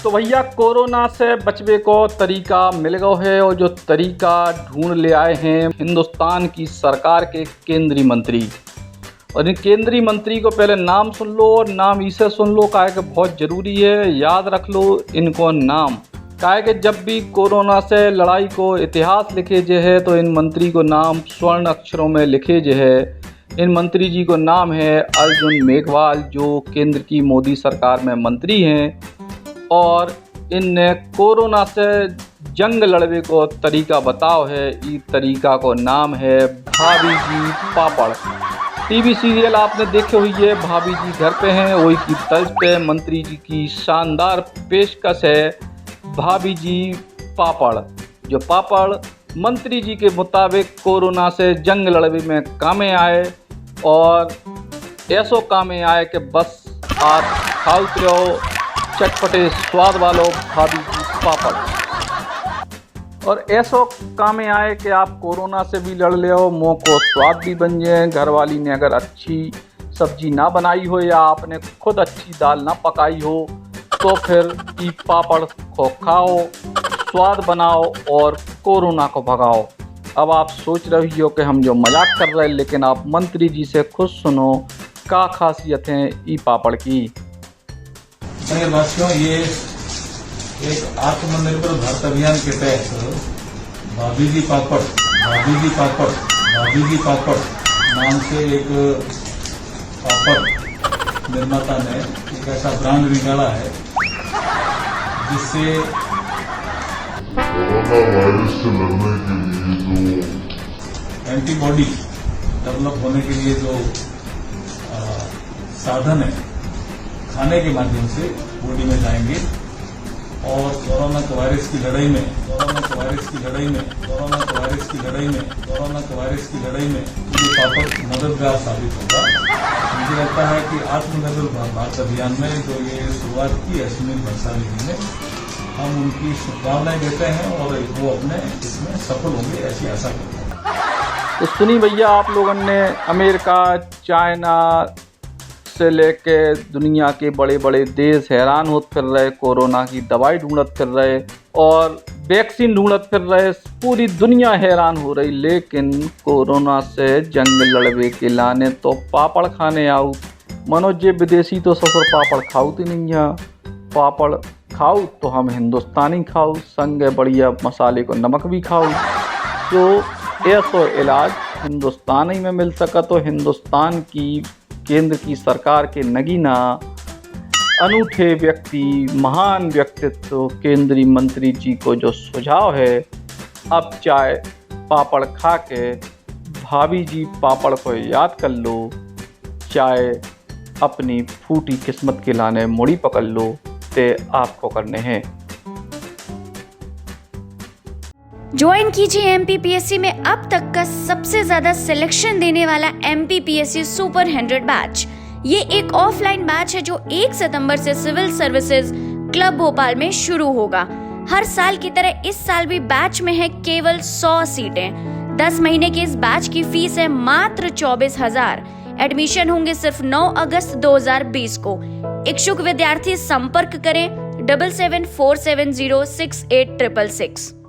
तो भैया कोरोना से बचने को तरीका मिल गया है और जो तरीका ढूंढ ले आए हैं हिंदुस्तान की सरकार के केंद्रीय मंत्री। और इन केंद्रीय मंत्री को पहले नाम सुन लो और नाम इसे सुन लो, काहे कि बहुत ज़रूरी है, याद रख लो इनको नाम। काहे कि जब भी कोरोना से लड़ाई को इतिहास लिखे जे है तो इन मंत्री को नाम स्वर्ण अक्षरों में लिखे जे है। इन मंत्री जी को नाम है अर्जुन मेघवाल, जो केंद्र की मोदी सरकार में मंत्री हैं और इनने कोरोना से जंग लड़ने को तरीका बताओ है। इस तरीका को नाम है भाभी जी पापड़। टीवी सीरियल आपने देखे हुई है, भाभी जी घर पे हैं, वही की तर्ज पे मंत्री जी की शानदार पेशकश है भाभी जी पापड़। जो पापड़ मंत्री जी के मुताबिक कोरोना से जंग लड़ने में कामे आए और ऐसो कामे आए कि बस आप खाते रहो चटपटे स्वाद वालों भाभी जी पापड़। और ऐसो कामे आए कि आप कोरोना से भी लड़ ले हो, मुँह को स्वाद भी बन जाए। घर वाली ने अगर अच्छी सब्जी ना बनाई हो या आपने खुद अच्छी दाल ना पकाई हो तो फिर ई पापड़ को खाओ, स्वाद बनाओ और कोरोना को भगाओ। अब आप सोच रही हो कि हम जो मजाक कर रहे हैं, लेकिन आप मंत्री जी से खुद सुनो क्या खासियत है ई पापड़ की। वासियों, ये एक आत्मनिर्भर भारत अभियान के तहत भाभी जी पापड़ नाम से एक पापड़ निर्माता ने एक ऐसा ब्रांड निकाला है जिससे कोरोना वायरस से लड़ने के लिए जो एंटीबॉडी डेवलप होने के लिए जो साधन है खाने के माध्यम से बॉडी में जाएंगे और कोरोना वायरस की लड़ाई में ये पापड़ मददगार साबित होगा। मुझे लगता है कि आत्मनिर्भर भारत अभियान में जो ये शुरुआत की है सुनील भंसाली जी ने, हम उनकी शुभकामनाएं देते हैं और वो अपने इसमें सफल होंगे ऐसी आशा करते हैं। तो सुनी भैया, आप लोगों ने अमेरिका, चाइना से लेके दुनिया के बड़े बड़े देश हैरान होते फिर रहे, कोरोना की दवाई ढूंढत फिर रहे और वैक्सीन ढूंढत फिर रहे, पूरी दुनिया हैरान हो रही। लेकिन कोरोना से जंग लड़वे के लाने तो पापड़ खाने आओ। मनो जे विदेशी तो ससुर पापड़ खाओ तो नहीं है, पापड़ खाओ तो हम हिंदुस्तानी खाओ, संग बढ़िया मसाले को नमक भी खाओ। तो ऐसा इलाज हिंदुस्तान ही में मिल सका तो हिंदुस्तान की केंद्र की सरकार के नगीना अनूठे व्यक्ति, महान व्यक्तित्व केंद्रीय मंत्री जी को जो सुझाव है, अब चाय पापड़ खा के भाभी जी पापड़ को याद कर लो, चाहे अपनी फूटी किस्मत के लाने मुड़ी पकड़ लो, ते आपको करने हैं। ज्वाइन कीजिए MPPSC में अब तक का सबसे ज्यादा सिलेक्शन देने वाला MPPSC सुपर 100 बैच। ये एक ऑफलाइन बैच है जो 1 सितंबर से सिविल सर्विसेज क्लब भोपाल में शुरू होगा। हर साल की तरह इस साल भी बैच में है केवल 100 सीटें। 10 महीने के इस बैच की फीस है मात्र 24,000। एडमिशन होंगे सिर्फ 9 अगस्त 2020 को। इच्छुक विद्यार्थी संपर्क करें 7747068666।